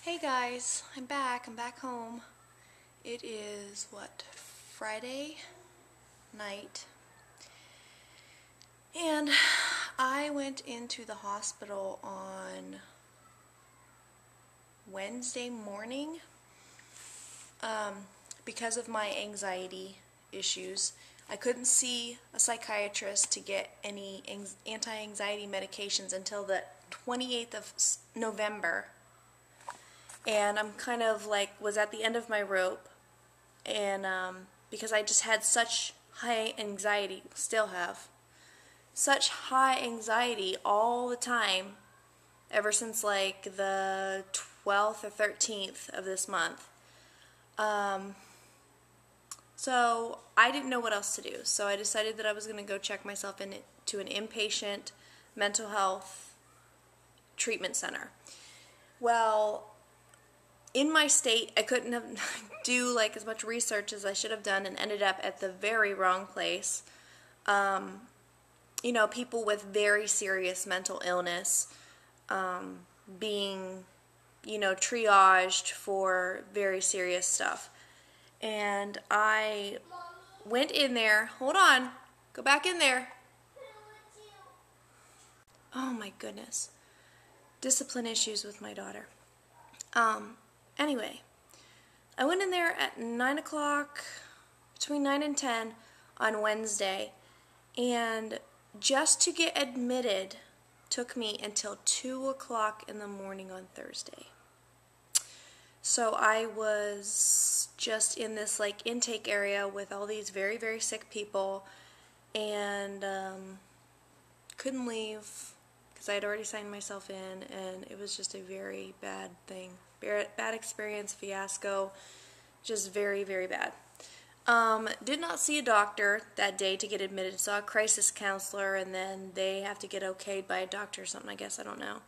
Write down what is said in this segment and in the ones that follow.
Hey guys, I'm back home. It is, Friday night. And I went into the hospital on Wednesday morning because of my anxiety issues. I couldn't see a psychiatrist to get any anti-anxiety medications until the 28th of November. And I'm kind of was at the end of my rope, and because I just had such high anxiety, still have such high anxiety all the time ever since the 12th or 13th of this month. So I didn't know what else to do, so I decided that I was going to go check myself into an inpatient mental health treatment center. Well, in my state, I couldn't have do as much research as I should have done, and ended up at the very wrong place. People with very serious mental illness being, triaged for very serious stuff. And I went in there. Hold on. Go back in there. Oh my goodness. Discipline issues with my daughter. Anyway, I went in there at 9 o'clock, between 9 and 10 on Wednesday, and just to get admitted took me until 2 o'clock in the morning on Thursday. So I was just in this intake area with all these very, very sick people, and couldn't leave because I had already signed myself in, and it was just a very bad thing. Bad experience, fiasco, just very, very bad. Did not see a doctor that day to get admitted. Saw a crisis counselor, and then they have to get okayed by a doctor or something, I guess. I don't know.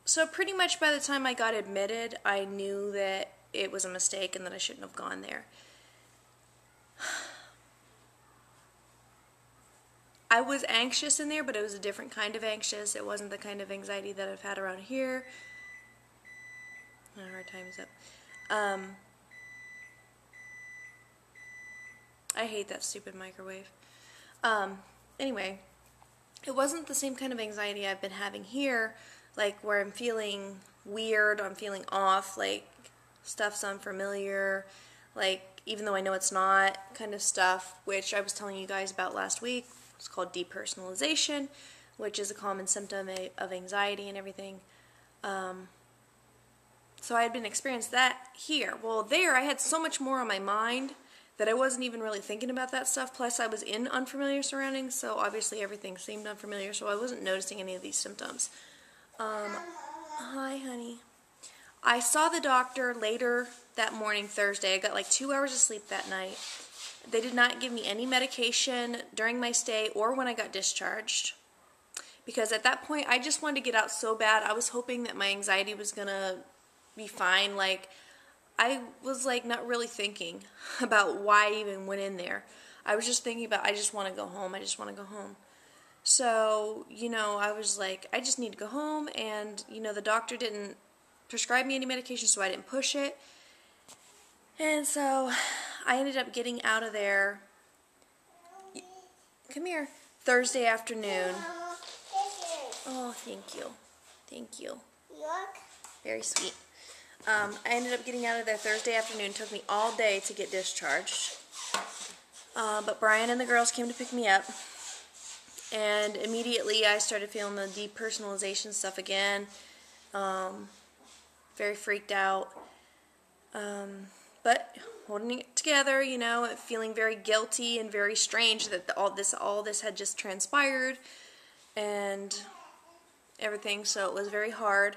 So pretty much by the time I got admitted, I knew that it was a mistake and that I shouldn't have gone there. I was anxious in there, but it was a different kind of anxious. It wasn't the kind of anxiety that I've had around here. Our time is up. I hate that stupid microwave. Anyway, it wasn't the same kind of anxiety I've been having here, where I'm feeling weird, I'm feeling off, stuff's unfamiliar, even though I know it's not, kind of stuff, which I was telling you guys about last week. It's called depersonalization, which is a common symptom of anxiety and everything. So I had been experiencing that here. Well, there I had so much more on my mind that I wasn't even really thinking about that stuff. Plus, I was in unfamiliar surroundings, so obviously everything seemed unfamiliar, so I wasn't noticing any of these symptoms. Hi, honey. I saw the doctor later that morning, Thursday. I got 2 hours of sleep that night. They did not give me any medication during my stay or when I got discharged, because at that point I just wanted to get out so bad. I was hoping that my anxiety was gonna be fine. I was not really thinking about why I even went in there. I was just thinking about, I just want to go home. I just want to go home. So, I was I just need to go home, and, the doctor didn't prescribe me any medication, so I didn't push it. And so I ended up getting out of there, come here, Thursday afternoon. Oh, thank you. Thank you. Very sweet. I ended up getting out of there Thursday afternoon. It took me all day to get discharged. But Brian and the girls came to pick me up. And immediately I started feeling the depersonalization stuff again. Very freaked out. But holding it together, feeling very guilty and very strange that all this had just transpired and everything. So it was very hard.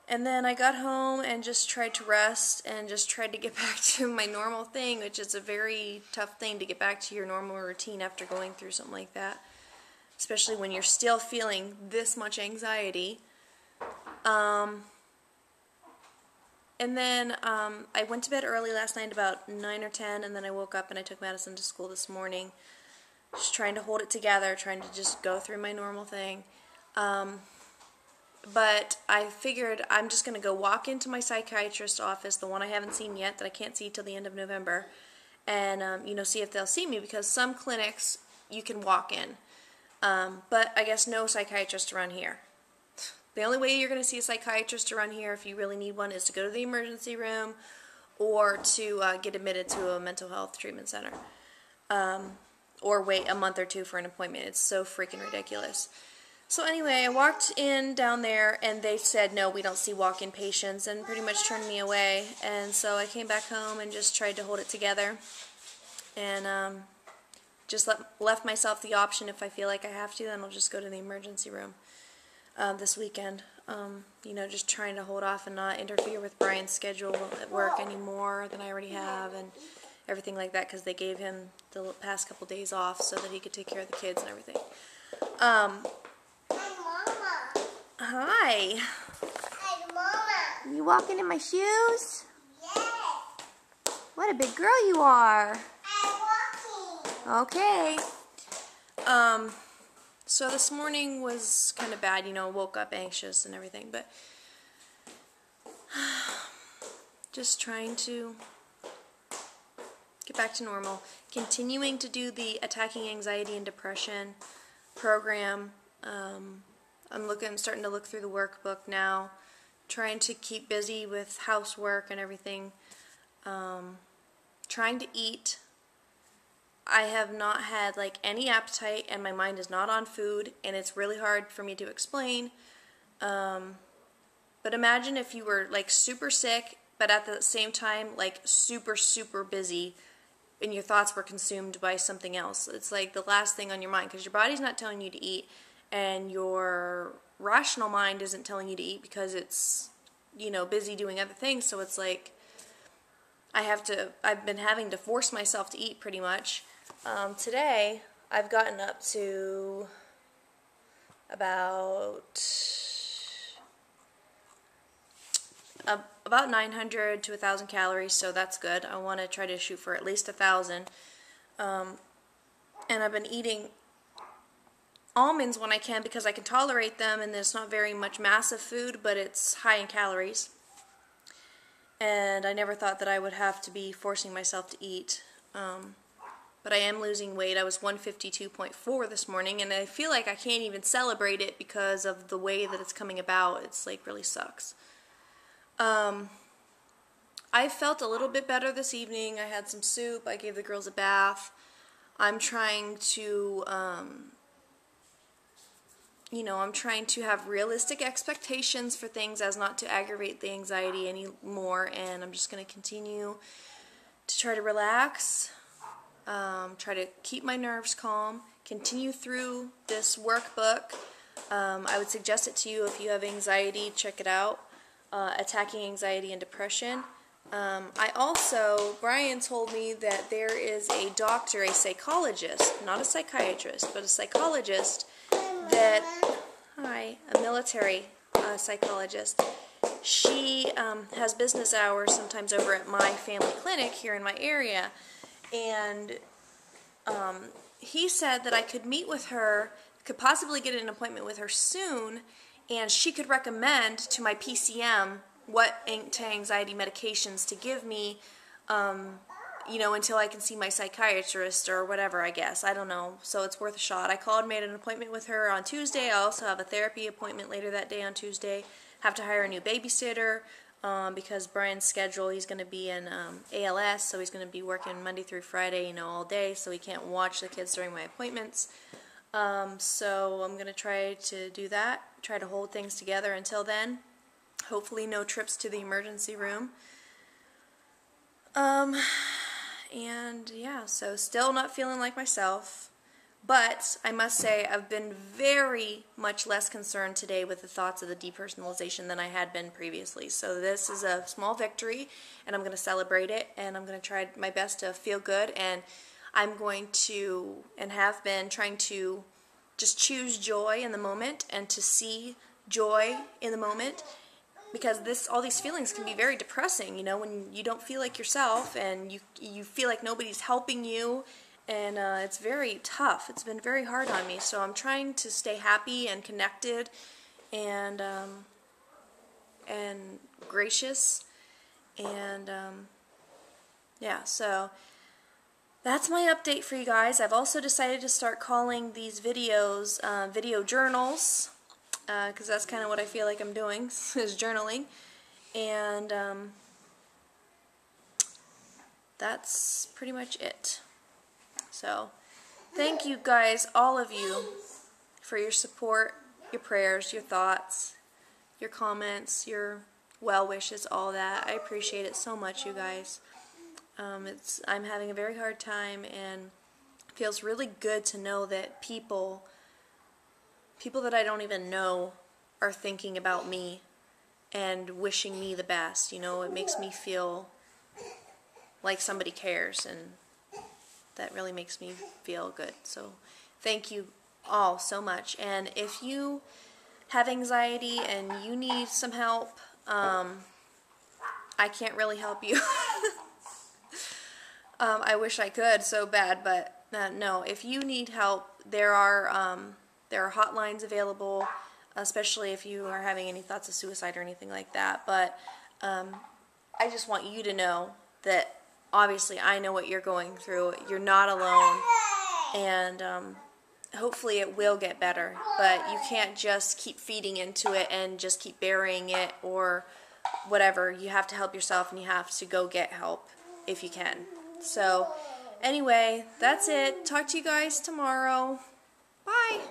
And then I got home and just tried to rest and just tried to get back to my normal thing, which is a very tough thing to get back to your normal routine after going through something like that, especially when you're still feeling this much anxiety. And then I went to bed early last night, about 9 or 10, and then I woke up and I took Madison to school this morning, just trying to hold it together, trying to just go through my normal thing. but I figured I'm just going to go walk into my psychiatrist's office, the one I haven't seen yet, that I can't see till the end of November, and see if they'll see me, because some clinics you can walk in, but I guess no psychiatrist around here. The only way you're going to see a psychiatrist around here, if you really need one, is to go to the emergency room or to get admitted to a mental health treatment center, or wait a month or two for an appointment. It's so freaking ridiculous. So anyway, I walked in down there, and they said, no, we don't see walk-in patients, and pretty much turned me away. And so I came back home and just tried to hold it together, and just left myself the option, if I feel like I have to, then I'll just go to the emergency room this weekend. Just trying to hold off and not interfere with Brian's schedule at work any more than I already have, and everything like that, because they gave him the past couple days off so that he could take care of the kids and everything. Hi. Hi, Mama. You walking in my shoes? Yes. What a big girl you are. I'm walking. Okay. So this morning was kind of bad, woke up anxious and everything, but just trying to get back to normal. Continuing to do the Attacking Anxiety and Depression program. I'm starting to look through the workbook now, trying to keep busy with housework and everything, trying to eat. I have not had any appetite, and my mind is not on food, and it's really hard for me to explain. But imagine if you were super sick, but at the same time super, super busy, and your thoughts were consumed by something else. It's the last thing on your mind, because your body's not telling you to eat, and your rational mind isn't telling you to eat because it's, busy doing other things. So it's I've been having to force myself to eat pretty much. Today, I've gotten up to about 900 to 1,000 calories, so that's good. I want to try to shoot for at least 1,000. And I've been eating almonds when I can, because I can tolerate them, and it's not very much massive food, but it's high in calories. And I never thought that I would have to be forcing myself to eat. But I am losing weight. I was 152.4 this morning, and I feel like I can't even celebrate it because of the way that it's coming about. It's really sucks. I felt a little bit better this evening. I had some soup. I gave the girls a bath. I'm trying to, I'm trying to have realistic expectations for things as not to aggravate the anxiety anymore, and I'm just going to continue to try to relax, try to keep my nerves calm, continue through this workbook. I would suggest it to you if you have anxiety. Check it out, Attacking Anxiety and Depression. Brian told me that there is a doctor, a psychologist, not a psychiatrist, but a psychologist, a military psychologist. She has business hours sometimes over at my family clinic here in my area, and he said that I could meet with her, could possibly get an appointment with her soon, and she could recommend to my PCM what anti-anxiety medications to give me, until I can see my psychiatrist or whatever, I guess. I don't know. So it's worth a shot. I called, made an appointment with her on Tuesday. I also have a therapy appointment later that day on Tuesday. Have to hire a new babysitter because Brian's schedule, he's going to be in ALS, so he's going to be working Monday through Friday, all day, so he can't watch the kids during my appointments. So I'm going to try to do that, try to hold things together until then. Hopefully no trips to the emergency room. And yeah, so still not feeling like myself, but I must say I've been very much less concerned today with the thoughts of the depersonalization than I had been previously. So this is a small victory, and I'm going to celebrate it, and I'm going to try my best to feel good, and I'm going to, and have been, trying to just choose joy in the moment and to see joy in the moment. Because all these feelings can be very depressing, when you don't feel like yourself, and you feel like nobody's helping you, and it's very tough. It's been very hard on me, so I'm trying to stay happy and connected, and gracious, and yeah, so that's my update for you guys. I've also decided to start calling these videos video journals, because that's kind of what I feel like I'm doing, is journaling. And that's pretty much it. So thank you guys, all of you, for your support, your prayers, your thoughts, your comments, your well wishes, all that. I appreciate it so much, you guys. I'm having a very hard time, and it feels really good to know that people that I don't even know are thinking about me and wishing me the best. You know, it makes me feel like somebody cares, and that really makes me feel good. So thank you all so much. And if you have anxiety and you need some help, I can't really help you. I wish I could so bad, but no. If you need help, there are hotlines available, especially if you are having any thoughts of suicide or anything like that. But I just want you to know that obviously I know what you're going through. You're not alone, and hopefully it will get better. But you can't just keep feeding into it and just keep burying it or whatever. You have to help yourself, and you have to go get help if you can. So anyway, that's it. Talk to you guys tomorrow. Bye.